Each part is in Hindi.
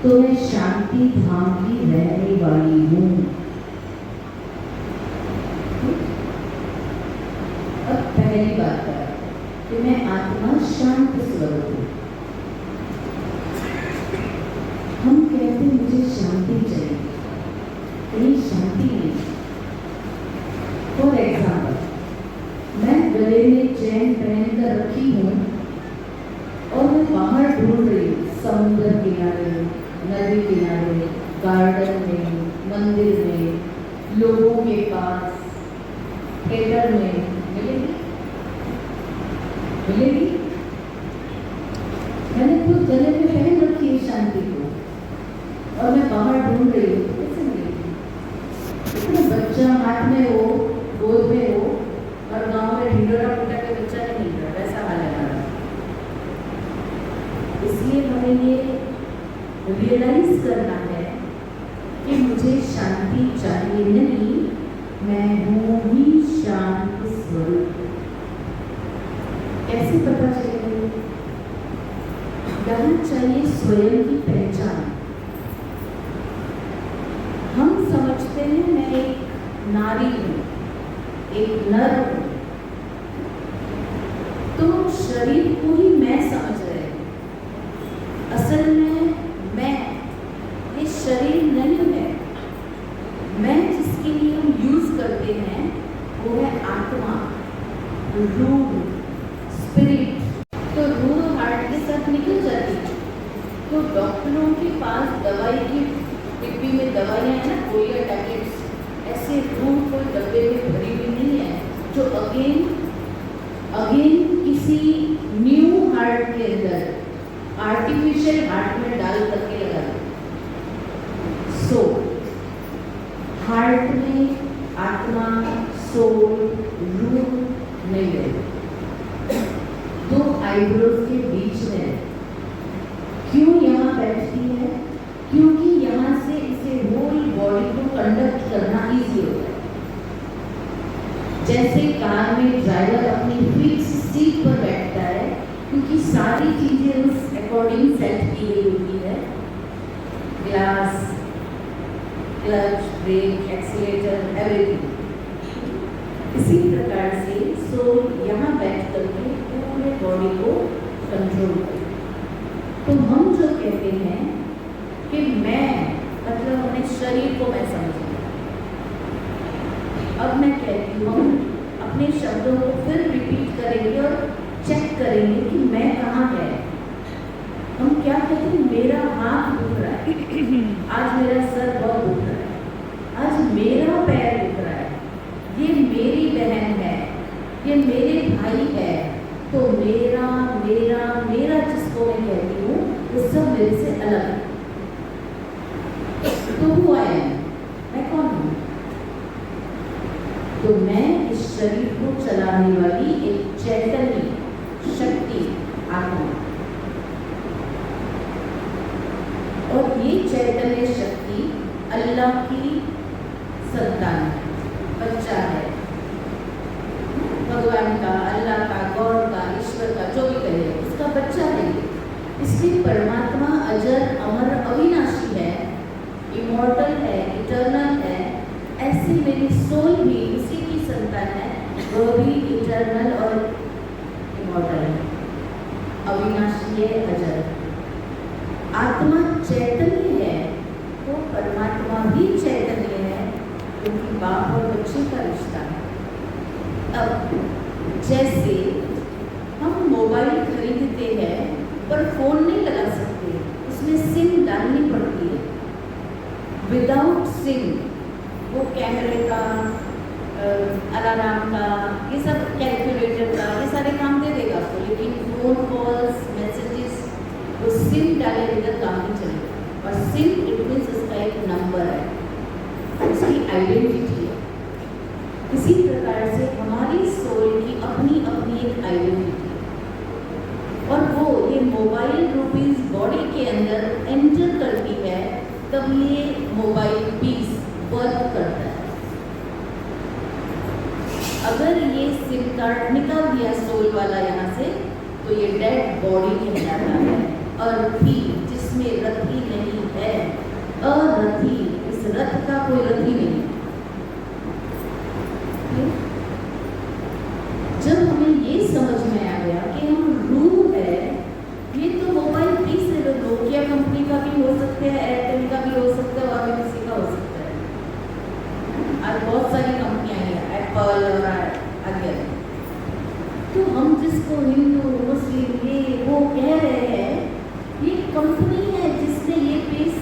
तो मैं शांति धाम की रहने वाली हूँ। अब पहली बात है कि मैं आत्मा शांत स्वरूप हूँ। हम कहते मुझे शांति चाहिए, कहीं शांति नहीं। फॉर एग्जाम्पल, मैं गले में चैन पहन कर रखी हूँ और मैं बाहर ढूंढ रही हूँ, समुद्र किनारे, नदी किनारे, गार्डन में, मंदिर में, लोगों के पास, थिएटर में, मिलेगी? मिलेगी? मैंने खुद गले में पहन रखी है शांति को और मैं बाहर ढूंढ रही हूँ, कैसे मिलेगी? इतना बच्चा हाथ में हो, गोद में हो और गांव में ढिंडोरा पीटा के बच्चा नहीं मिल रहा, वैसा हाल है हमारा। इसलिए हमें ये रियलाइज करना है कि मुझे शांति चाहिए नहीं, मैं हूँ ही शांत स्वरूप। कैसे पता चलेगा? यहाँ चाहिए स्वयं की पहचान। हम समझते हैं मैं एक नारी हूँ, एक नर हूँ, तो शरीर को ही मैं समझ रहे हैं। असल में मैं ये शरीर नहीं है। मैं जिसके लिए हम यूज करते हैं वो है आत्मा, रूह, स्पिरिट। तो रूह हार्ट के साथ निकल जाती है। तो डॉक्टरों के पास दवाई की डिब्बी में दवाइयाँ हैं ना, गोलियाँ, टैबलेट्स, ऐसे रूह कोई डब्बे में भरी हुई नहीं है जो अगेन किसी न्यू हार्ट के अंदर आर्टिफिशियल हार्ट में डाल करके लगा दो। सो हार्ट में आत्मा, सोल, रूह नहीं है, दो आईब्रोज के बीच में। क्यों यहाँ बैठती है? क्योंकि यहाँ से इसे होल बॉडी को कंडक्ट करना इजी होता है। जैसे कार में ड्राइवर अपनी फिक्स सीट पर बैठता है क्योंकि सारी चीजें उस अकॉर्डिंग सेट की गई होती है, glass, clutch, brake, accelerator, everything. इसी प्रकार से सोल यहाँ बैठ करके पूरे बॉडी को कंट्रोल करे। तो हम जो कहते हैं कि मैं, मतलब अपने शरीर को मैं समझूं। अब मैं कहती हूँ, अपने शब्दों को फिर रिपीट करेंगे और चेक करेंगे कि मैं कहाँ है। हम क्या कहते हैं? मेरा हाथ दुख रहा है, आज मेरा सर बहुत दुख रहा है, आज मेरा पैर दुख रहा है, ये मेरी बहन है, ये मेरे भाई है। तो मेरा मेरा मेरा जिसको मैं कहती हूँ वो सब मेरे से अलग है। तो हुआ है, मैं कौन हूँ? तो मैं इस शरीर को चलाने वाली एक चैतन्य शक्ति आत्मा, और ये चैतन्य शक्ति अल्लाह की संतान है, बच्चा है, भगवान का, अल्लाह का, गॉड का, ईश्वर का, जो भी कहे उसका बच्चा है। इसलिए परमात्मा अजर, अमर, अविनाशी है, इमॉर्टल है, इटर्नल है। ऐसे मेरी सोल भी उसी की संतान है, वह भी इटर्नल और इमॉर्टल है, अविनाशी है, अजर। आत्मा चैतन्य है तो परमात्मा भी चैतन्य है, क्योंकि बाप और बच्चे का रिश्ता है। अब जैसे हम मोबाइल खरीदते हैं पर फोन नहीं लगा सकते, उसमें सिम डालनी पड़ती है। विदाउट सिम वो कैमरे का, अलार्म का, ये सब, कैलकुलेटर का, ये सारे काम दे देगा आपको, लेकिन फोन कॉल्स, मैसेजेस वो सिम डाले बगैर काम नहीं चलेगा। और सिम इट मीन्स उसका एक नंबर है, उसकी आइडेंटिटी है। इसी प्रकार से हमारी सोल की अपनी अपनी एक आइडेंटिटी है, और वो ये मोबाइल रूपीज बॉडी के अंदर एंटर करती है, तब ये मोबाइल पीस वर्क करता है। अगर ये सिम कार्ड निकाल दिया सोल वाला यहाँ से, तो ये डेड बॉडी कहलाता है, और भी जिसमें रत्ती नहीं है कोई रद्द ही नहीं। जब हमें ये समझ में आ गया कि हम रूह है, ये तो मोबाइल पीस ले लो, नोकिया कंपनी का भी हो सकता है, एयरटेल का भी हो सकता है, और भी किसी का हो सकता है। आज बहुत सारी कंपनियां हैं, एप्पल और आगे। तो हम जिसको हिंदू मुस्लिम ये वो कह रहे हैं, ये कंपनी है जिसने ये पीस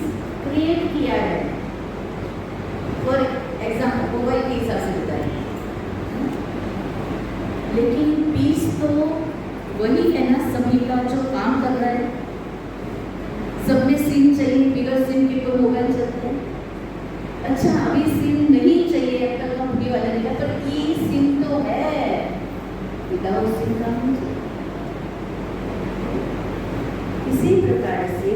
क्रिएट किया है। फॉर एग्जाम्पल मोबाइल के हिसाब से बताएं, लेकिन पीस तो वही है ना सभी का जो काम कर रहा है। सब में सिम चाहिए, बिगर सिम के कोई मोबाइल चलते हैं। अच्छा, अभी सिम नहीं चाहिए, एप्पल कंपनी वाले ने कहा पर ई सिम तो है, विदाउट सिम काम नहीं चलता। इसी प्रकार से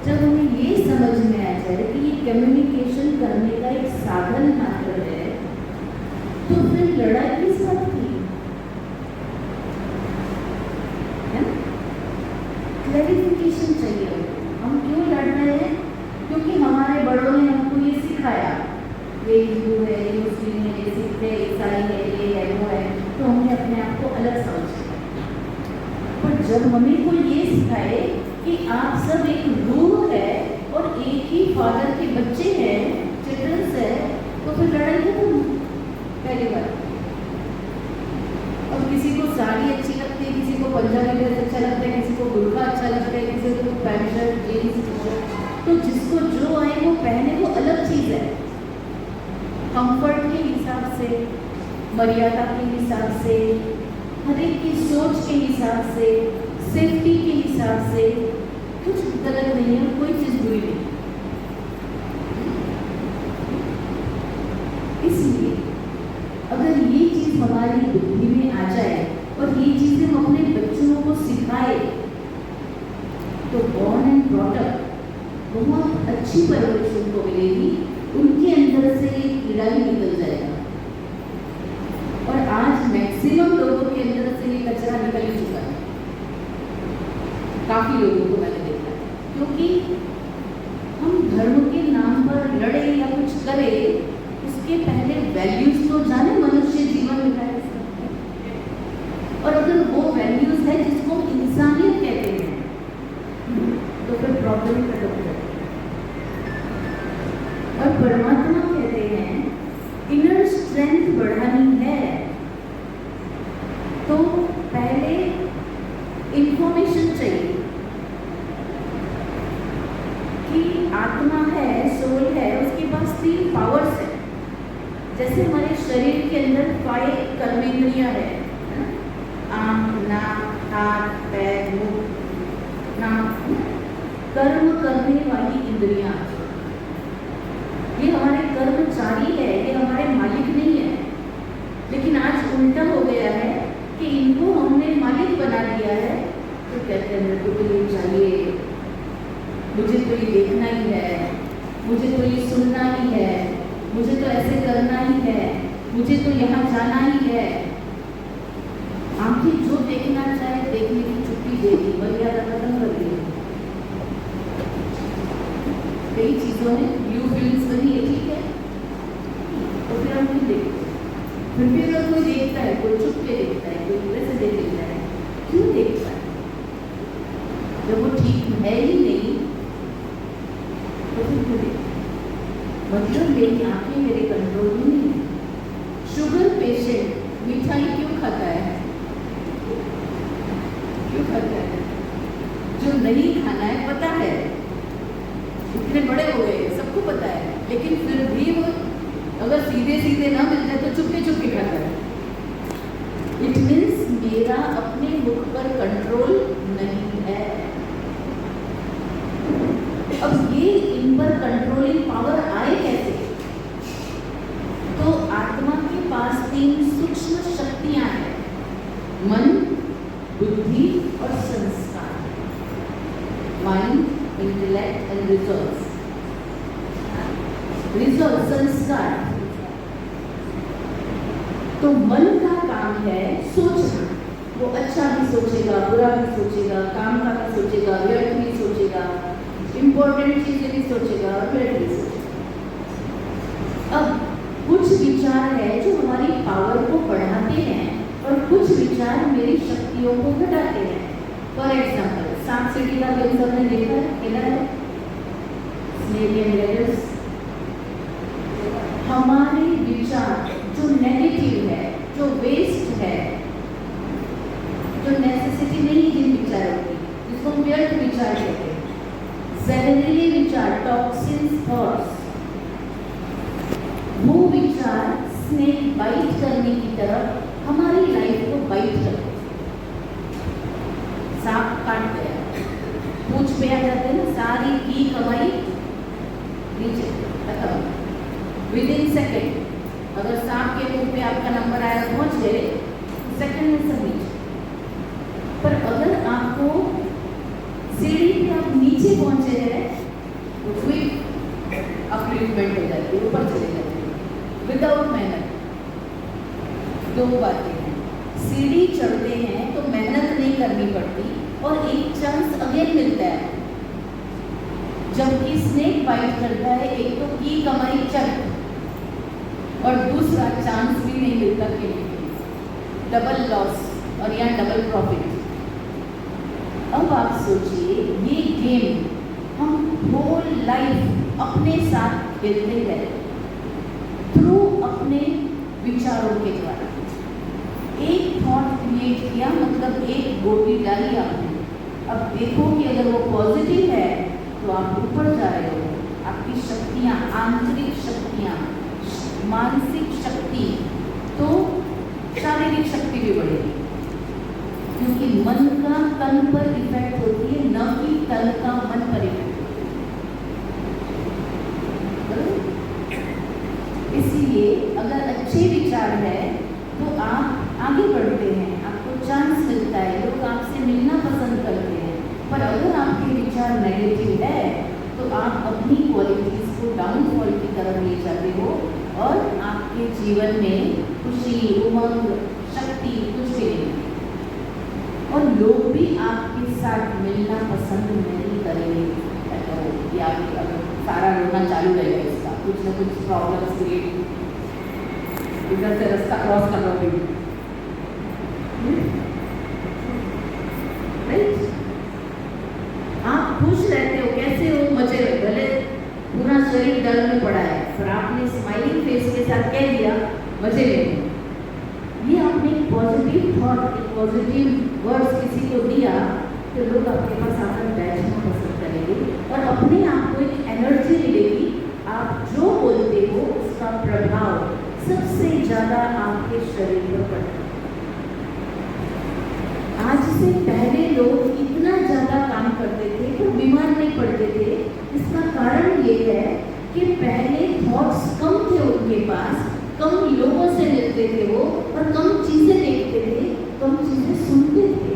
जब हमें ये समझ में आ जाए कि ये कम्युनिकेशन करने का एक साधन मात्र है, तो फिर लड़ाई किस बात की? क्लैरिफिकेशन चाहिए। हम क्यों लड़ रहे हैं? क्योंकि हमारे बड़ों ने हमको ये सिखाया, ये हिंदू है, ये मुस्लिम है, ये सिख है, ईसाई है, ये है, वो है, तो हमने अपने आप को अलग समझा। पर जब हमें कोई ये सिखाए कि आप सब एक रूह है और एक ही फादर के बच्चे हैं, चिल्ड्रंस है, तो फिर लड़ाई क्यों? पहली बात। और किसी को साड़ी अच्छी लगती है, किसी को पंजाबी ड्रेस अच्छा लगता है, किसी को बुर्का अच्छा लगता है, किसी को पैंट शर्ट जीन्स, तो जिसको जो आए वो पहने, वो अलग चीज़ है। कंफर्ट के हिसाब से, मर्यादा के हिसाब से, हर एक की सोच के हिसाब से, सेफ्टी के हिसाब से कुछ गलत नहीं है, कोई चीज़ बुरी नहीं। इसलिए अगर ये चीज़ हमारी बुद्धि में आ जाए और ये चीज़ें हम अपने बच्चों को सिखाए, तो बॉर्न एंड ब्रॉट अप बहुत अच्छी परवरिश उनको मिलेगी, उनके अंदर से ये कीड़ा ही निकल जाएगा। और आज मैक्सिमम लोगों के अंदर से ये कचरा निकल ही चुका है, काफ़ी लोगों को मैंने देखा है। क्योंकि हम धर्म के नाम पर लड़े या कुछ करें, उसके पहले वैल्यूज तो जाने मनुष्य जीवन में है। और अगर वो वैल्यूज है जिसको इंसानियत कहते हैं, तो फिर प्रॉब्लम खत्म हो जाती है। और परमात्मा कहते हैं इनर स्ट्रेंथ बढ़ानी है, तो पहले इंफॉर्मेशन चाहिए कि आत्मा है, सोल है, उसके पास 3 पावर्स है। जैसे हमारे शरीर के अंदर 5 कर्मेंद्रियां है, आँख, नाक, हाथ, पैर, मुंह, नाक, कर्म करने वाली इंद्रियां। ये हमारे कर्मचारी है, ये हमारे मालिक नहीं है। लेकिन आज उल्टा हो गया है कि इनको हमने मालिक बना दिया है, तो कहते हैं मेरे को ये चाहिए, मुझे तो ये देखना ही है, मुझे तो ये सुनना ही है, मुझे तो ऐसे करना ही है, मुझे तो यहाँ जाना ही है। आंखें जो देखना चाहे देखने की छुट्टी दे दी, मर्यादा खत्म कर दी। कई चीज़ों में ब्लू फिल्म्स बनी है, ठीक है, तो फिर हम क्यों देखते? फिर भी अगर कोई देखता है, कोई चुप के देखता है, कोई वैसे देख लेता है, क्यों देखता है? जब वो ठीक है ही नहीं, तो फिर क्यों देखता है? मतलब मेरी आंखें मेरे कंट्रोल में नहीं है। शुगर पेशेंट मिठाई क्यों खाता है? क्यों खाता है? जो नहीं खाना है पता है, इतने बड़े हो गए, सबको पता है, लेकिन फिर भी वो अगर सीधे सीधे ना मिल जाए तो चुपके चुपके खाता है। इट मीन्स मेरा अपने मुख पर कंट्रोल नहीं है। अब ये इन पर कंट्रोलिंग पावर आए कैसे? तो आत्मा के पास 3 सूक्ष्म शक्तियां हैं, मन, बुद्धि और संस्कार। Mind, intellect and resource. Resource, संस्कार। तो मन का काम है सोचना, वो अच्छा भी सोचेगा, बुरा भी सोचेगा, काम का भी सोचेगा, व्यर्थ भी सोचेगा, इंपॉर्टेंट चीजें भी सोचेगा और व्यर्थ भी सोचेगा। विचार है जो हमारी पावर को बढ़ाते हैं और कुछ विचार मेरी शक्तियों को घटाते हैं। फॉर एग्जाम्पल, सांप सीढ़ी का गेम सबने देखा है, खेला है? Snake and ladders. हमारे विचार जो नेगेटिव है, जो वेस्ट है, जो नेसेसिटी नहीं जिन विचारों की, जिसको हम व्यर्थ विचार कहते हैं, जहरीले विचार, टॉक्सिन्स थॉट्स, वो विचार स्नेक बाइट करने की तरफ हमारी लाइफ को बाइट करते। सांप काट गया, पूंछ पे आ जाते हैं ना, सारी की कमाई नीचे खत्म। विद इन सेकेंड अगर सांप के मुंह पे आपका नंबर आया पहुंच गए, सेकेंड में सब नीचे। पर अगर आपको सीढ़ी पे आप नीचे पहुंचे हैं तो क्विक अपलिफ्टमेंट हो जाती है, ऊपर चले जाते हैं विदाउट मेहनत। दो बातें हैं, सीढ़ी चढ़ते हैं तो मेहनत नहीं करनी पड़ती और एक चांस अगेन मिलता है, जबकि स्नेक बाइट करता है एक तो की कमाई चक और दूसरा चांस भी नहीं मिलता के लिए, डबल लॉस और यहाँ डबल प्रॉफिट। अब आप सोचिए, ये गेम हम होल लाइफ अपने साथ खेलते हैं थ्रू अपने विचारों के द्वारा। एक थॉट क्रिएट किया, मतलब एक गोटी डाली आपने। अब देखो कि अगर वो पॉजिटिव है तो आप ऊपर जा रहे हो, आपकी शक्तियाँ, आंतरिक शक्तियाँ, मानसिक शक्ति, तो शारीरिक शक्ति भी बढ़ेगी, क्योंकि मन का तन पर इफेक्ट होती है, न कि तन का मन पर इफेक्ट। इसलिए अगर अच्छे विचार है तो आप आगे बढ़ते हैं, आपको चांस मिलता है, लोग आपसे मिलना पसंद करते हैं। पर अगर आपके विचार नेगेटिव है तो आप अपनी क्वालिटीज को डाउनफॉल की तरफ ले जाते हो और आपके जीवन में खुशी, उमंग, शक्ति कुछ भी नहीं, और लोग भी आपके साथ मिलना पसंद नहीं करेंगे। या अगर सारा रोना चालू रहेगा, इसका कुछ ना कुछ प्रॉब्लम्स क्रिएट, इधर से रास्ता क्रॉस कर रहा हूँ, आप खुश रहते हो, कैसे हो, मजे में, भले पूरा शरीर डर में पड़ा है, पर आपने स्माइलिंग फेस के साथ कह दिया मजे में। ये आपने एक पॉजिटिव थॉट, एक पॉजिटिव वर्ड्स किसी को दिया तो लोग आपके पास आकर बैठना पसंद करेंगे और अपने आप को एक एनर्जी मिलेगी। आप जो बोलते हो उसका प्रभाव सबसे ज़्यादा आपके शरीर पर पड़ता है। आज से पहले लोग इतना ज़्यादा काम करते थे तो बीमार नहीं पड़ते थे। इसका कारण ये है कि पहले थॉट्स कम थे उनके पास, कम लोगों से मिलते थे वो, और कम चीज़ें देखते थे, कम चीज़ें सुनते थे।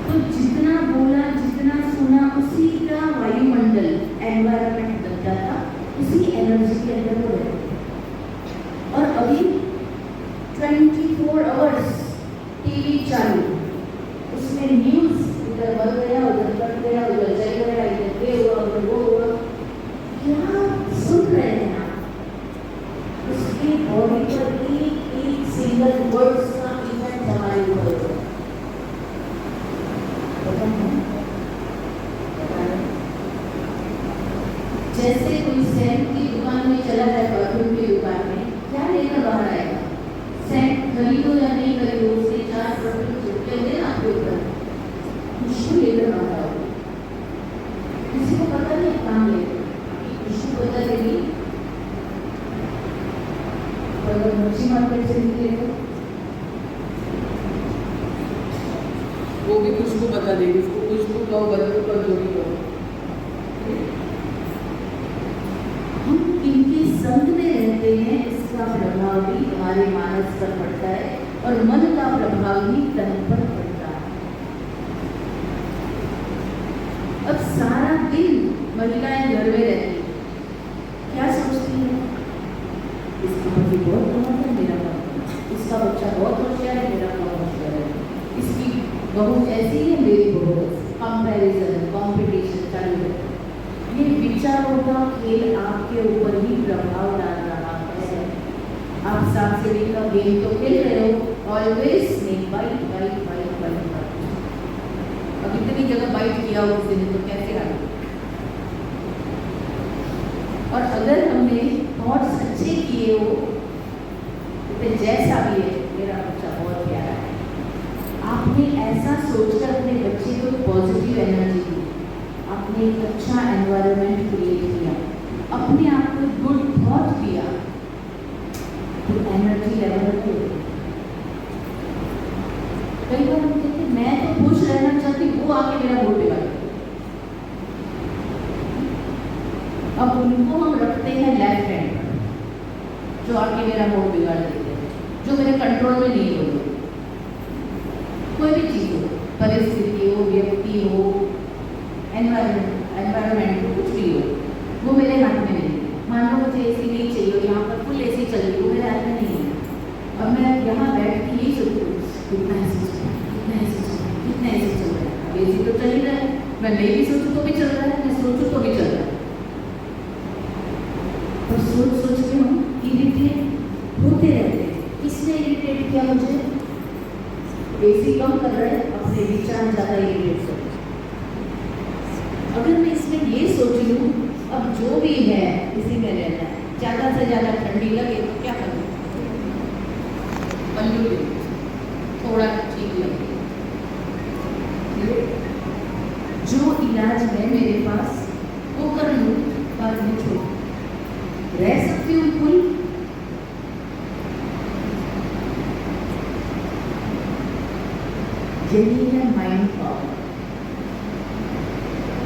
तो जितना बोला, जितना सुना, उसी का वायुमंडल, एनवायरनमेंट बनता था, उसी एनर्जी के अंदर वो रहते थे। और अभी 24 आवर्स टीवी चालू, उसमें न्यूज़ इधर बढ़ गया, उधर कट गया, उधर चल गया, इधर ये हुआ, उधर वो हुआ, क्या सुन रहे हैं आप? उसकी बॉडी पर एक सिंगल वर्ड्स का इफेक्ट हमारे ऊपर होता है। जैसे कोई सेंट की दुकान में चला जाए, परफ्यूम की दुकान में, क्या लेकर बाहर आएगा? सेंट खरीदो या नहीं खरीदो, उसके 4 परफ्यूम चिपके होंगे ना आपके ऊपर, खुशबू लेकर बाहर आओगे। किसी को पता नहीं कहाँ ले, खुशबू पता लगी, अगर मच्छी मार्केट से निकले तो वो भी खुशबू बता देगी, उसको खुशबू कहो, बदबू कहो, जो भी कहो। हम किनके संग में रहते हैं, इसका प्रभाव भी हमारे मानस पर पड़ता है और मन का प्रभाव भी तन पर पड़ता है। अब सारा दिन महिलाएं घर में रहती हैं, क्या सोचती हैं? इसका पति बहुत कमाता है, मेरा कमाता, इसका बच्चा बहुत होशियार है, मेरा बहुत होशियार है, इसकी बहू ऐसी है, मेरी बहू, कंपैरिजन, कंपटीशन चालू है। ये विचारों का खेल आपके ऊपर ही प्रभाव डाल रहा है। आप सांप सीढ़ी का गेम तो खेल रहे हो, always snake bite bite bite bite. अब इतनी जगह बाइट किया हो उस दिन तो कैसे आ गया? और अगर हमने थॉट्स अच्छे किए हो तो जैसा भी है मेरा बच्चा बहुत प्यारा है, आपने ऐसा सोचकर अपने बच्चे को पॉजिटिव एनर्जी दी, आपने एक अच्छा एनवायरनमेंट क्रिएट किया, अपने आप को गुड थॉट दिया, तो एनर्जी लेवल होती है। कई बार हम कहते हैं मैं तो खुश रहना चाहती, वो आके मेरा मूड बिगाड़ देते। अब उनको हम रखते हैं लेफ्ट हैंड पर, जो आके मेरा मूड बिगाड़ देते हैं, जो मेरे कंट्रोल में नहीं होते। कोई भी चीज़ हो, परिस्थिति हो, व्यक्ति हो, एनवायरनमेंट हो, कुछ भी हो, वो मेरे हाथ में नहीं है। मान लो मुझे एसी नहीं चाहिए, यहाँ पर फुल एसी चल रही, वो मेरे हाथ में नहीं है। अब मैं यहाँ बैठ के यही सोचती हूँ कितना एसी चल रहा है, कितना एसी चल रहा है, कितना एसी चल रहा है। अब एसी तो चल ही रहा है, मैं नहीं सोचूँ तो भी चल रहा है, मैं सोचूँ तो भी चल रहा है। और सोच सोच के हम इरिटेट होते रहते हैं। किसने इरिटेट किया मुझे? एसी कम कर रहा है, अपने विचार ज़्यादा इरिटेट कर। अगर मैं इसमें ये सोच लूँ अब जो भी है इसी में रहना है, ज़्यादा से ज़्यादा ठंडी लगे तो क्या करूँ? पल्लू थोड़ा ठीक लगे। जो इलाज है मेरे पास वो कर लूँ, बाद में छोड़ रह सकती हूँ फुल। यही है माइंड पावर।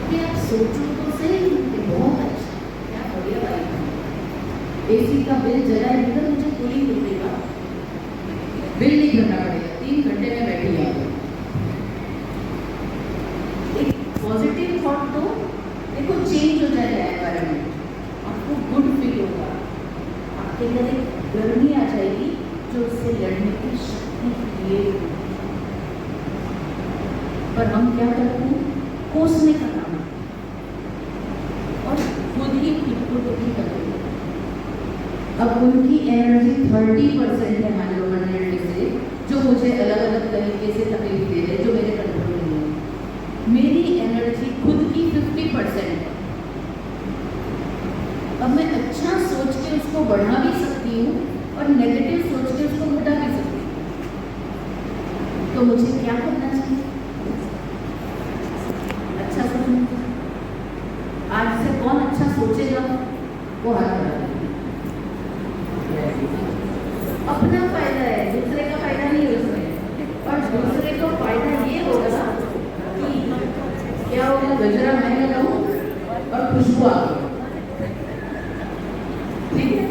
कि आप सोचो तो सही, बहुत अच्छा, क्या बढ़िया बात है। एसी का बिल जला इधर मुझे कूलिंग मिलेगा, बिल नहीं भरना पड़ेगा, 3 घंटे में बैठी आ गई। एक पॉजिटिव थॉट दो, देखो चेंज हो जाएगा एनवायरनमेंट, आपको गुड फील होगा, आपके अंदर एक गर्मी आ जाएगी जो उससे लड़ने की शक्ति क्रिएट होगी। पर हम क्या करते हैं? कोसने का काम और खुद ही खुद को दुखी करते हैं। अब उनकी एनर्जी 30% है मान लो 100 में से, जो मुझे अलग अलग तरीके से तकलीफ दे रहे, जो मेरे कंट्रोल में नहीं है। मेरी एनर्जी खुद की 50% है। अब मैं अच्छा सोच के उसको बढ़ा भी सकती हूँ और नेगेटिव सोच के उसको घटा भी सकती हूँ। तो मुझे क्या करना चाहिए? अच्छा सोचना। आज से कौन अच्छा सोचेगा वो हाथ बढ़ा देगा। अपना फायदा है, दूसरे का फायदा नहीं है उसमें। और दूसरे को फायदा ये होगा कि क्या होगा, गजरा मैं लगाऊं और खुशबू आ गई। ठीक है,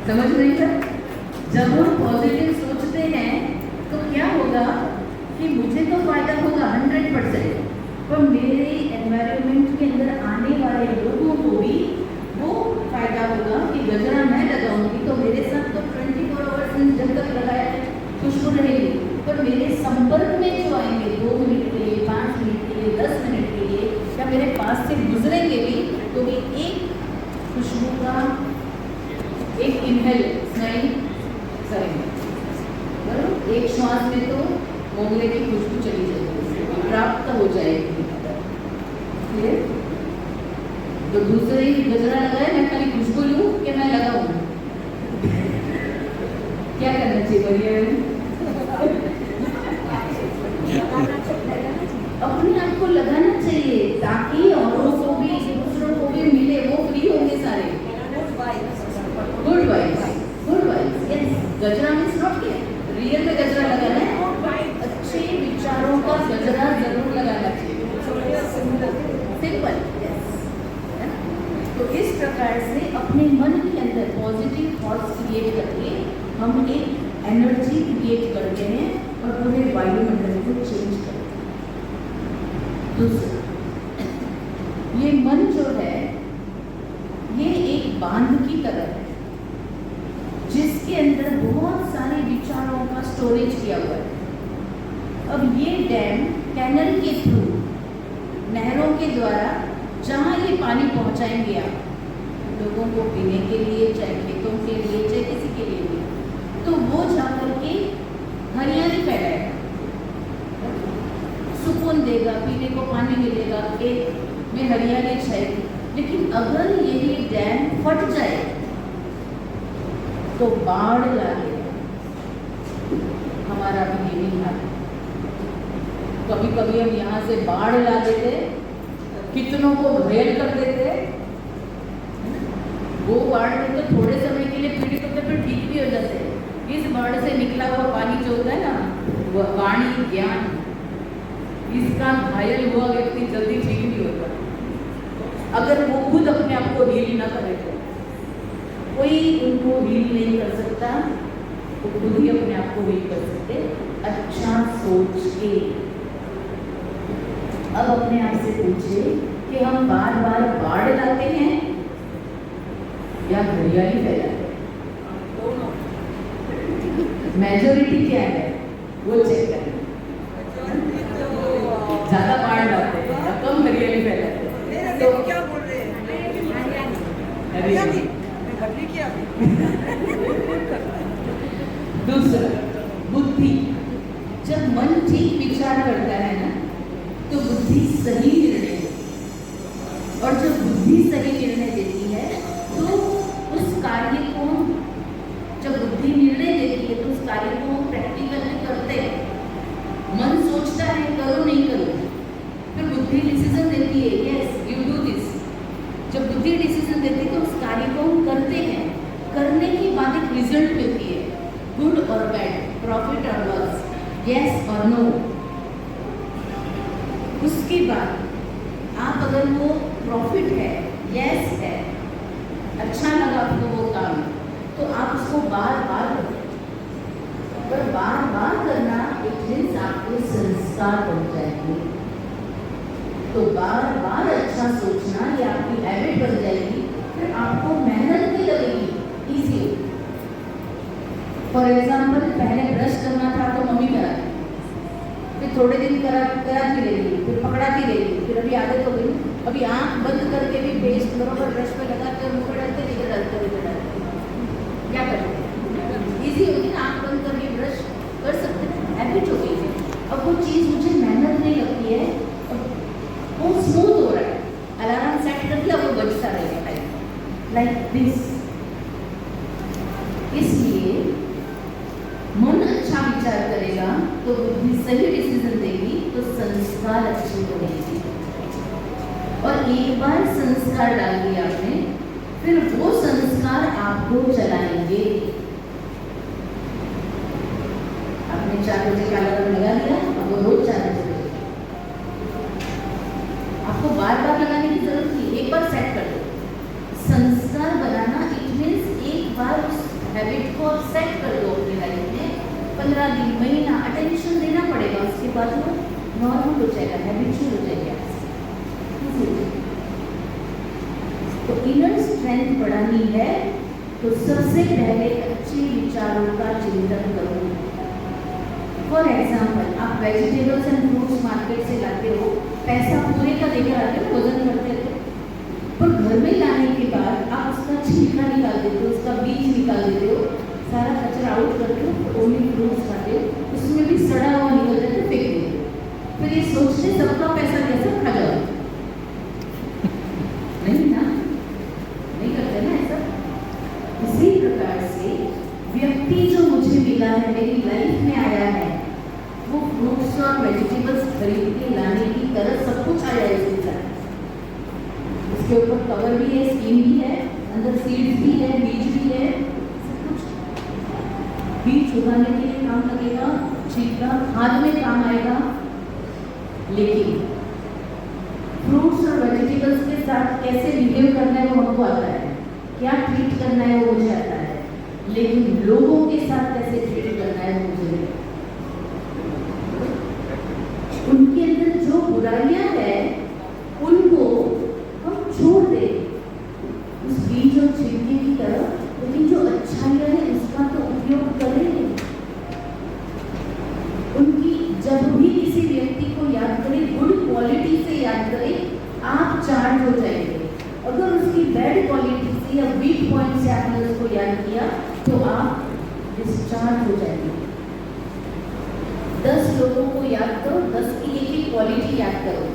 समझ नहीं सर? जब हम पॉजिटिव सोचते हैं तो क्या होगा कि मुझे तो फायदा होगा 100%, पर मेरे एनवायरनमेंट के अंदर आने वाले लोगों को भी वो फायदा होगा कि गजरा मैं लगाऊंगी तो मेरे साथ तो 24 आवर्स जब तक लगाया खुशबू रहेगी, पर मेरे संपर्क में जो आएंगे 2 मिनट के लिए, 5 मिनट के लिए, 10 मिनट के लिए, या मेरे पास से गुजरेंगे भी, तो भी एक खुशबू का एक इनहेल स्मेल करेंगे। बराबर, एक श्वास में तो मोगरे की खुशबू चली जाएगी, प्राप्त हो जाएगी। तो दूसरे ही गजरा लगाए, मैं खाली खुशबू लूं कि मैं लगाऊं? क्या करना चाहिए? बढ़िया अपने आप को लगाना चाहिए ताकि औरों को भी, दूसरों को भी मिले, वो फ्री होंगे सारे। Good vibes, good vibes, yes. गजरा मीन्स नॉट के रियल में गजरा लगाना है, अच्छे विचारों का गजरा जरूर लगाना चाहिए। Simple, yes. तो इस प्रकार से अपने मन के अंदर पॉजिटिव थॉट्स क्रिएट करके हम एक एनर्जी क्रिएट करते हैं और पूरे वायुमंडल को चेंज करते हैं। दूसरा, ये मन जो है ये एक बांध की तरह है जिसके अंदर बहुत सारे विचारों का स्टोरेज किया हुआ है। अब ये डैम कैनल के थ्रू, नहरों के द्वारा जहाँ ये पानी पहुँचाएंगे आप लोगों को पीने के लिए, चाहे खेतों के लिए, चाहे किसी के लिए भी, तो वो जाकर के हरियाली फैलाएगा, सुकून देगा, पीने को पानी मिलेगा, खेत में हरियाली छाएगी। लेकिन अगर यही डैम फट जाए तो बाढ़ लागे। हमारा भी यही हाल। कभी कभी हम यहाँ से बाढ़ ला देते, कितनों को घायल कर देते। वो बाढ़ में तो थोड़े समय के लिए पीड़ित होते, फिर ठीक भी हो जाते। इस बाढ़ से निकला हुआ पानी जो होता है ना, वह वाणी ज्ञान, इसका घायल हुआ व्यक्ति जल्दी ठीक नहीं होता। अगर वो खुद अपने आप को हील ना करे तो कोई उनको हील नहीं कर सकता, तो खुद ही अपने आप को हील कर सकते। अच्छा सोच के अब अपने आप से पूछिए कि हम बार बार बाढ़ लाते हैं या हरियाली फैलाते हैं? मेजोरिटी क्या है वो चेक करें। ज्यादा बाढ़ लाते हैं या कम हरियाली फैलाते हैं? तो क्या बोल रहे हैं? हरियाली। दूसरा, बुद्धि। जब मन ठीक विचार करता है ना, तो बुद्धि सही निर्णय देती है। और जब बुद्धि सही निर्णय देती है तो उस कार्य को, जब बुद्धि निर्णय देती है तो उस कार्य को प्रैक्टिकली करते हैं। मन सोचता है करो नहीं करो, फिर बुद्धि डिसीजन देती है, यस यू डू दिस। जब बुद्धि डिसीजन देती है तो उस कार्य को हम करते हैं। करने के बाद एक रिजल्ट मिलती है, गुड और बैड, प्रॉफिट और लॉस, यस और नो। उसके बाद आप अगर वो प्रॉफिट है, यस है, अच्छा लगा आपको वो काम, तो आप उसको बार बार करते हैं। पर बार बार करना एक दिन आपके संस्कार बन जाएंगे। तो बार बार अच्छा सोचना ये आपकी हैबिट बन जाएगी, फिर आपको मेहनत नहीं लगेगी, इजी। फॉर एग्जाम्पल, पहले ब्रश करना था तो मम्मी कराती, फिर थोड़े दिन कराती रहेगी, फिर पकड़ाती रहेगी, फिर अभी आदत हो गई। अभी आँख बंद करके भी पेस्ट बरोबर ब्रश पे लगाते और मुँह पे डालते, इधर डालते, इधर डालते। क्या करते? इजी होगी ना, आँख बंद करके ब्रश कर सकते हैं, हैबिट हो गई है। अब वो चीज़ मुझे मेहनत नहीं लगती है, वो स्मूथ हो रहा है। अलार्म सेट कर दिया, वो बजता रहेगा टाइम लाइक दिस। इसलिए मन अच्छा विचार करेगा तो बुद्धि सही डिसीजन देगी, तो संस्कार अच्छे बनेंगे। और एक बार संस्कार डाल दिया आपने, फिर वो संस्कार आपको चलाएंगे। आपने 4 बजे का अलार्म लगा दिया, अब वो रोज 4 बजे, आपको बार बार लगाने की जरूरत नहीं, एक बार सेट कर दो। संस्कार बनाना इट मीन्स एक बार उस हैबिट को सेट कर दो अपनी लाइफ में। 15 दिन, महीना अटेंशन देना पड़ेगा, उसके बाद वो नॉर्मल हो जाएगा, हैबिचुअल हो जाएगा। तो इनर स्ट्रेंथ बढ़ानी है तो सबसे पहले अच्छे विचारों का चिंतन करो। फॉर एग्जाम्पल, आप वेजिटेबल्स एंड फ्रूट्स मार्केट से लाते हो, पैसा पूरे का देकर आते हो, वजन करते थे, पर घर में लाने के बाद आप उसका छिलका निकाल देते हो, उसका बीज निकाल देते हो, सारा कचरा आउट करते हो, ओनली फ्रूट्स खाते हो, उसमें भी सड़ा हुआ निकल जाता है, फेंक देते हो। फिर ये सोचते सबका पैसा कैसे खा जाओ? नहीं ना, नहीं करते ना ऐसा। इसी प्रकार से व्यक्ति जो मुझे मिला है, मेरी लाइफ में आया है, वो फ्रूट्स और वेजिटेबल्स खरीद के लाने की तरह सब कुछ आया है इसके साथ। उसके ऊपर कवर भी है, स्कीम भी है, अंदर सीड्स भी है, बीज भी है, सब कुछ। बीज उगाने के लिए काम लगेगा, छिलका खाद में काम आएगा। लेकिन फ्रूट्स और वेजिटेबल्स के साथ कैसे बिहेव करना है वो हमको आता है, क्या ट्रीट करना है वो मुझे आता है, लेकिन लोगों के साथ कैसे ट्रीट करना है वो मुझे नहीं। उनके अंदर जो बुराइयां हैं उनको हम छोड़ दें उस बीज और छिलके की तरह, लेकिन जो अच्छाइयां है उसका तो उपयोग करें। उनकी जब भी किसी व्यक्ति को याद करें, गुड क्वालिटी से याद करें। आप चार्ज हो जाएंगे। अगर उसकी बैड क्वालिटी से या वीक पॉइंट से आपने उसको याद किया तो आप डिस्चार्ज हो जाएंगे। 10 लोगों को याद करो, 10 की एक क्वालिटी याद करो,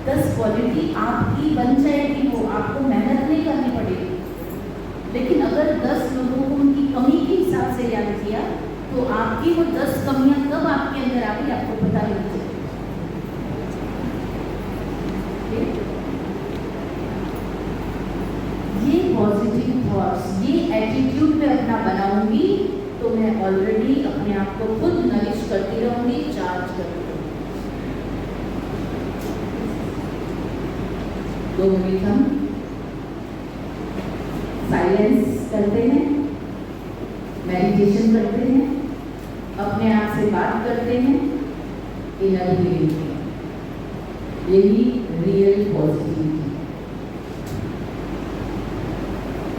10 क्वालिटी आपकी बन जाएगी। वो आपको मेहनत नहीं करनी पड़ेगी। लेकिन अगर 10 लोगों को उनकी कमी के हिसाब से याद किया तो आपकी वो 10 कमियां कब आपके अंदर आ गई आपको पता नहीं चलेगा। ये पॉजिटिव थॉट्स, ये एटीट्यूड मैं अपना बनाऊंगी तो मैं ऑलरेडी अपने आप को खुद नरिश करती रहूंगी, चार्ज करती रहूंगी। 2 मिनट हम साइलेंस करते हैं, मेडिटेशन करते हैं, अपने आप से बात करते हैं, इनर हीलिंग। यही रियल पॉजिटिविटी।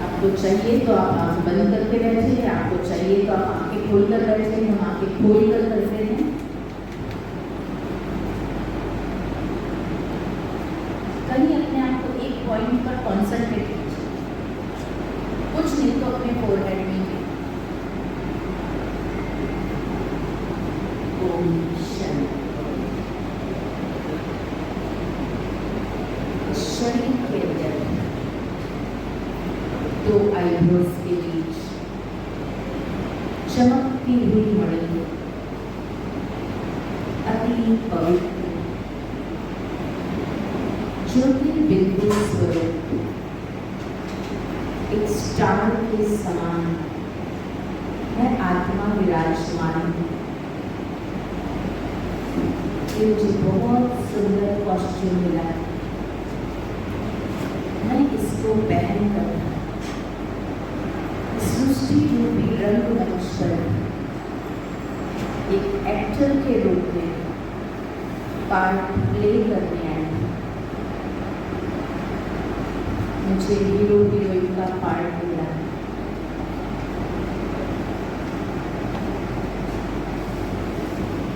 आपको चाहिए तो आप आंख बंद करके बैठे, आपको चाहिए तो आप आंखें खोलकर बैठे। हम आंखें खोलकर करते हैं। कहीं अपने आप को एक पॉइंट पर कॉन्सेंट्रेट कीजिए, कुछ नहीं तो अपने फोरहेड में। ओम शांति। शरीर के अंदर 2 आईब्रोज के बीच चमकती हुई मणि, अति पवित्र ज्योतिर्बिंदु स्वरूप एक स्टार के समान है आत्मा विराजमान। ये मुझे बहुत सुंदर कॉस्ट्यूम मिला है, मैं इसको पहन कर सृष्टि रूपी रंग मंच पर एक एक्टर के रूप में पार्ट प्ले करने आई। मुझे हीरो हीरोइन का पार्ट मिला।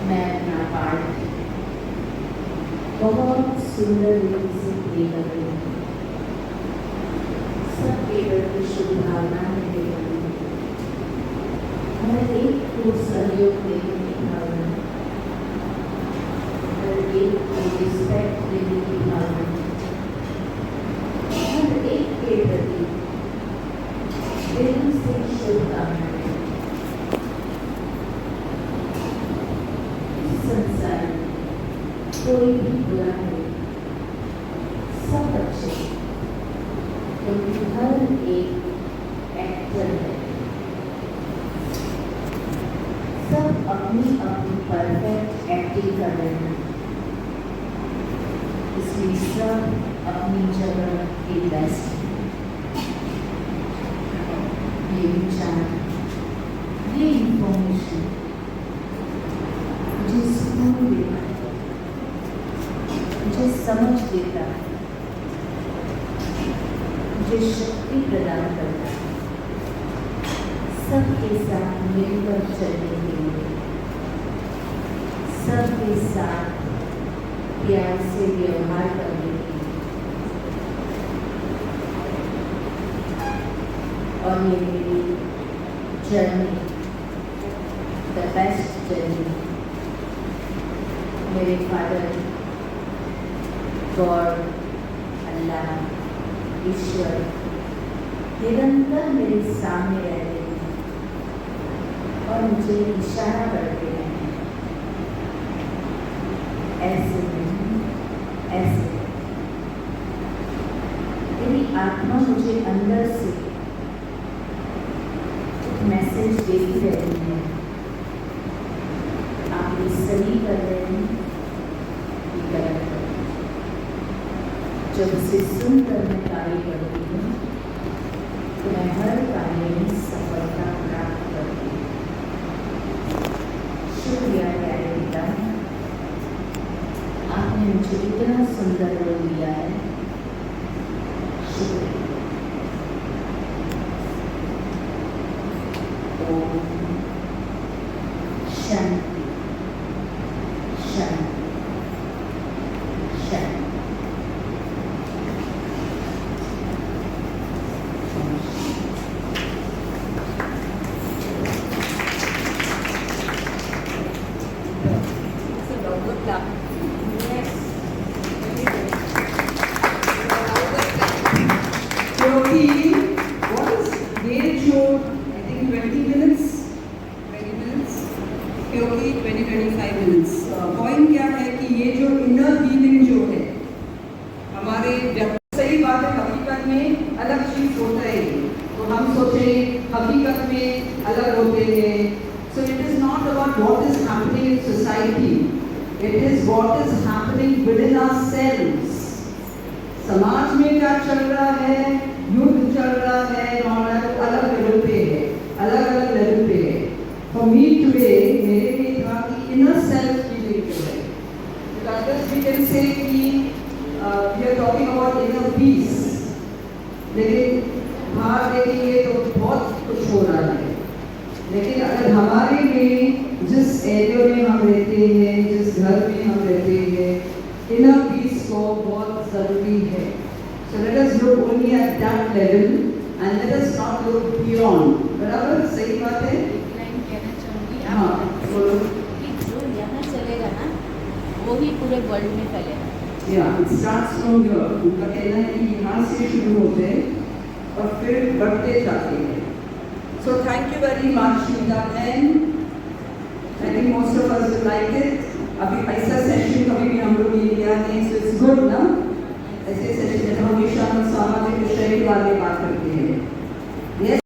मैं अपना पार्ट बहुत सुंदर रूप से प्ले कर रही हूँ। सब केवल की शुभ भावना में दे रही हूँ। हर एक को सहयोग देने की भावना, हर एक को रिस्पेक्ट देने की भावना, हर एक के प्रति दिल से शुभकामनाएं। इस संसार में कोई भी बुरा नहीं, सब अच्छे, क्योंकि हर एक एक्टर है। सब अपनी अपनी परफेक्ट एक्टिंग कर रहे हैं, इसलिए सब अपनी जगह के बेस्ट। ये विचार, ये इंफॉर्मेशन मुझे सुकून देता है, मुझे समझ देता है, मुझे शक्ति प्रदान करता है सबके साथ मिलकर चलने के लिए, सबके साथ प्यार से व्यवहार करने के लिए। और ये मेरी जर्नी, द बेस्ट जर्नी, मेरे फादर गॉड, अल्लाह, ईश्वर निरंतर मेरे सामने रहते हैं और मुझे इशारा करते हैं, ऐसे नहीं, ऐसे। मेरी आत्मा मुझे अंदर से एक मैसेज देती रहती है, आप ये सही कर रहे हैं, ये गलत है। जब उसे सुनकर मैं कार्य करती हूँ तो मैं हर कार्य में सफलता प्राप्त करती हूँ। शुक्रिया प्यारे पिता, आपने मुझे इतना सुंदर रोल दिया है। शुक्रिया। ओम शांति शांति शांति। हमारे सही बात है, हकीकत में अलग चीज होता है। तो हम सोचे हकीकत में अलग होते हैं। So it is not about what is happening in society, it is what is happening with in ourselves. समाज में क्या चल रहा है, युद्ध चल रहा है, अलग लेवल पे है, अलग अलग लेवल पे है। फॉर मी टुडे मेरे लिए था कि इनर सेल्फ की जो है, बिकॉज़ वी कैन से कि we are talking about inner peace, लेकिन बाहर देखेंगे तो बहुत कुछ हो रहा है। लेकिन अगर हमारे में जिस एरिया में हम रहते हैं, जिस घर में हम रहते हैं, इनर पीस को बहुत जरूरी है। So let us look only at that level and let us not look beyond. बराबर, सही बात है। लाइन कहना चाहूँगी, हाँ, बोलो। कि जो यहाँ चलेगा ना वो ही पूरे वर्ल्ड में फैलेगा। या इट स्टार्ट्स फ्रॉम हियर। उनका कहना है कि यहाँ से शुरू होते हैं और फिर बढ़ते जाते हैं। So thank you very much Meera and I think most of us will like it. अभी ऐसा सेशन कभी भी हम लोग नहीं किया है, सो इट्स गुड ना। ऐसे सेशन हमेशा हम सामाजिक विषय के बारे में बात करते हैं।